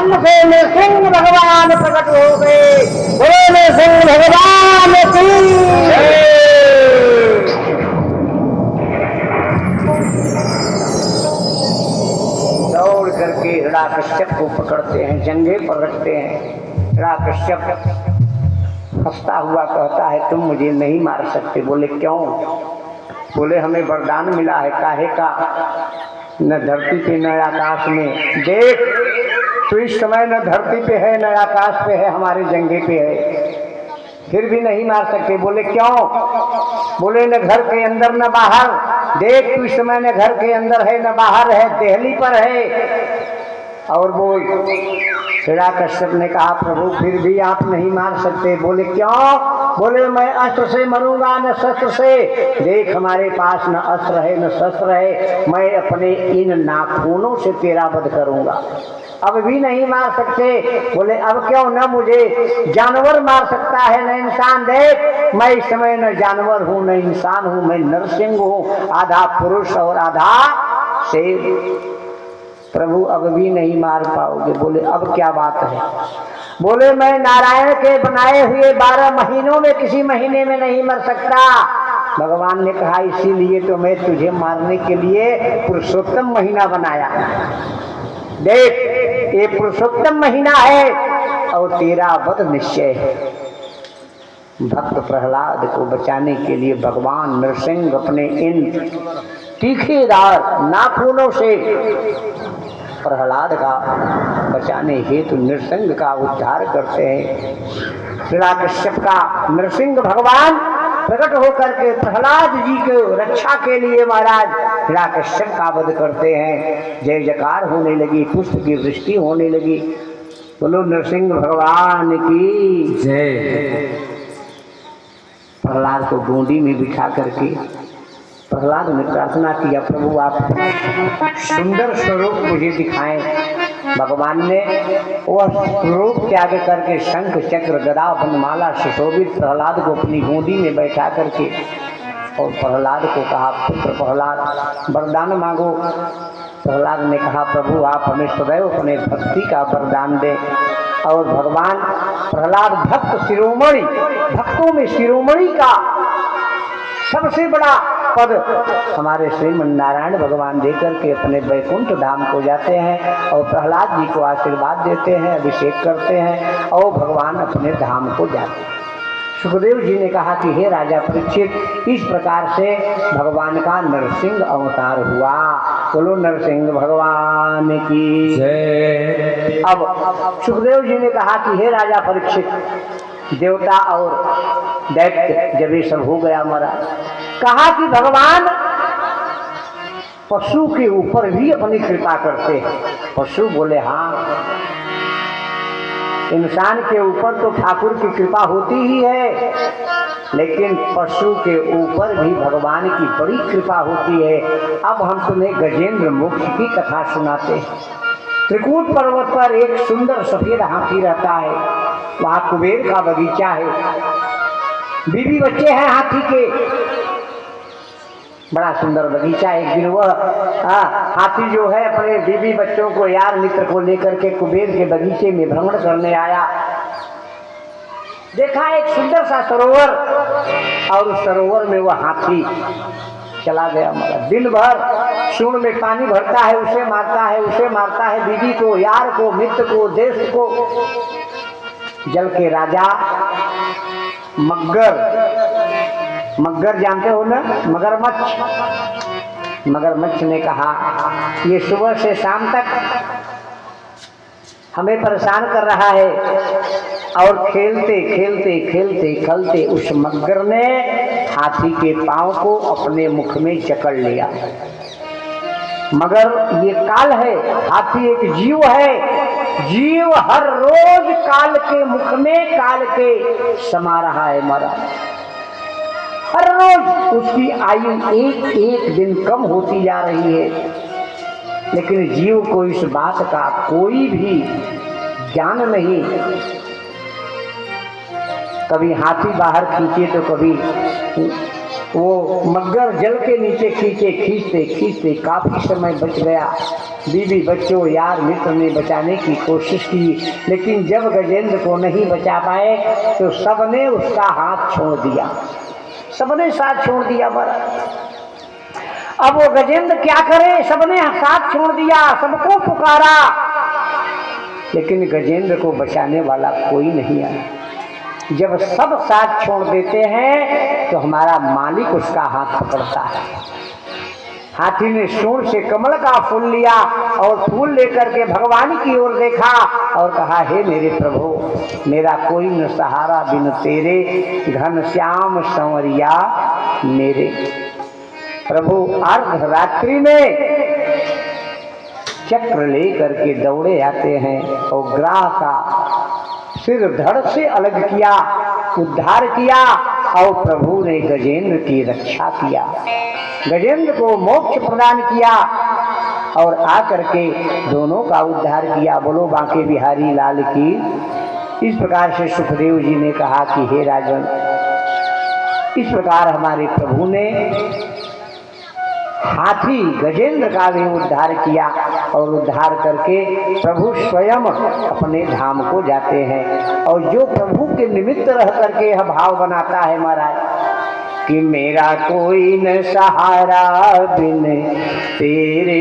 ब्रह्म से नृसिंह भगवान प्रकट हो गए। बोलो नृसिंह भगवान की। दौड़ करके हिरण्यकश्यप को पकड़ते हैं, जंघे पर रखते हैं। हिरण्यकश्यप हंसता हुआ कहता है, तुम मुझे नहीं मार सकते। बोले क्यों? बोले हमें वरदान मिला है। काहे का? न धरती पे न आकाश में। देख तो इस समय न धरती पे है न आकाश पे है, हमारे जंघे पे है, फिर भी नहीं मार सकते। बोले क्यों? बोले न घर के अंदर न बाहर। देख तू इस समय न घर के अंदर है न बाहर है, देहली पर है। और बोल। हिरण्यकश्यप ने कहा, प्रभु फिर भी आप नहीं मार सकते। बोले क्यों? बोले मैं अस्त्र से मरूंगा न शस्त्र से। देख हमारे पास न अस्त्र है न शस्त्र है, मैं अपने इन नाखूनों से तेरा वध करूंगा। अब भी नहीं मार सकते। बोले अब क्यों? न मुझे जानवर मार सकता है न इंसान। देख मैं इस समय न जानवर हूँ न इंसान हूँ, मैं नरसिंह हूँ, आधा पुरुष और आधा शेर। प्रभु अब भी नहीं मार पाओगे। बोले अब क्या बात है? बोले मैं नारायण के बनाए हुए 12 महीनों में किसी महीने में नहीं मर सकता। भगवान ने कहा इसीलिए तो मैं तुझे मारने के लिए पुरुषोत्तम महीना बनाया। देख ये पुरुषोत्तम महीना है और तेरा वध निश्चय है। भक्त प्रहलाद को बचाने के लिए भगवान नरसिंह अपने इन तीखेदार नाखूनों से प्रहलाद का बचाने हेतु नृसिंह का उद्धार करते हैं। हिरण्यकश्यप का नृसिंह भगवान प्रकट होकर के प्रहलाद जी को रक्षा के लिए महाराज हिरण्यकश्यप का वध करते हैं। जय जयकार होने लगी, पुष्प की वृष्टि होने लगी। बोलो नृसिंह भगवान की जय। प्रहलाद को गोंडी में बिठा करके प्रहलाद ने प्रार्थना किया, प्रभु आप सुंदर स्वरूप मुझे दिखाएं। भगवान ने वह स्वरूप त्याग करके शंख चक्र गदा वनमाला सुशोभित प्रहलाद को अपनी गोदी में बैठा करके और प्रहलाद को कहा, पुत्र प्रहलाद वरदान मांगो। प्रहलाद ने कहा, प्रभु आप हमें सदैव अपने भक्ति का वरदान दें। और भगवान प्रहलाद भक्त शिरोमणि, भक्तों में शिरोमणि का सबसे बड़ा पद हमारे श्रीमन नारायण भगवान देकर के अपने वैकुंठ धाम को जाते हैं और प्रहलाद जी को आशीर्वाद देते हैं, अभिषेक करते हैं और भगवान अपने धाम को जाते हैं। सुखदेव जी ने कहा कि हे राजा परीक्षित, इस प्रकार से भगवान का नरसिंह अवतार हुआ। बोलो नरसिंह भगवान की जय। अब सुखदेव जी ने कहा कि हे राजा परीक्षित, देवता और दैत्य जब ये सब हो गया मरा, कहा कि भगवान पशु के ऊपर भी अपनी कृपा करते हैं। पशु बोले हाँ, इंसान के ऊपर तो ठाकुर की कृपा होती ही है, लेकिन पशु के ऊपर भी भगवान की बड़ी कृपा होती है। अब हम तुम्हें गजेंद्र मोक्ष की कथा सुनाते हैं। त्रिकूट पर्वत पर एक सुंदर सफेद हाथी रहता है, वहाँ कुबेर का बगीचा है, बीवी बच्चे हैं हाथी के, बड़ा सुंदर बगीचा। एक दिन वह हाथी जो है अपने बीवी बच्चों को यार मित्र को लेकर के कुबेर के बगीचे में भ्रमण करने आया। देखा एक सुंदर सा सरोवर और उस सरोवर में वह हाथी चला गया। मरा दिन भर सूंड में पानी भरता है, उसे मारता है, उसे मारता है, बीवी को, यार को, मित्र को, देश को। जल के राजा मगर, मगर जानते हो ना, मगरमच्छ। मगरमच्छ ने कहा ये सुबह से शाम तक हमें परेशान कर रहा है। और खेलते खेलते खेलते खेलते उस मगर ने हाथी के पांव को अपने मुख में जकड़ लिया। मगर ये काल है, हाथी एक जीव है, जीव हर रोज काल के मुख में काल के समा रहा है। मरा हर रोज उसकी आयु एक एक दिन कम होती जा रही है, लेकिन जीव को इस बात का कोई भी ज्ञान नहीं। कभी हाथी बाहर खींचे तो कभी वो मगर जल के नीचे खींचते खींचते काफी समय बच गया। बीवी बच्चों यार मित्र ने बचाने की कोशिश की, लेकिन जब गजेंद्र को नहीं बचा पाए तो सबने उसका हाथ छोड़ दिया, सबने साथ छोड़ दिया। अब वो गजेंद्र क्या करे, सबने साथ छोड़ दिया, सबको पुकारा, लेकिन गजेंद्र को बचाने वाला कोई नहीं आया। जब सब साथ छोड़ देते हैं तो हमारा मालिक उसका हाथ पकड़ता है। हाथी ने सूंड से कमल का फूल लिया और फूल लेकर के भगवान की ओर देखा और कहा, हे मेरे प्रभु, मेरा कोई न सहारा बिन तेरे, घनश्याम संवरिया मेरे। प्रभु अर्धरात्रि में चक्र लेकर के दौड़े आते हैं और ग्राह का सिर धड़ से अलग किया, उद्धार किया और प्रभु ने गजेंद्र की रक्षा किया, गजेंद्र को मोक्ष प्रदान किया और आकर के दोनों का उद्धार किया। बोलो बांके बिहारी लाल की। इस प्रकार से सुखदेव जी ने कहा कि हे राजन, इस प्रकार हमारे प्रभु ने हाथी गजेंद्र का भी उद्धार किया और उद्धार करके प्रभु स्वयं अपने धाम को जाते हैं। और जो प्रभु के निमित्त रह करके यह भाव बनाता है महाराज कि मेरा कोई न सहारा बिन तेरे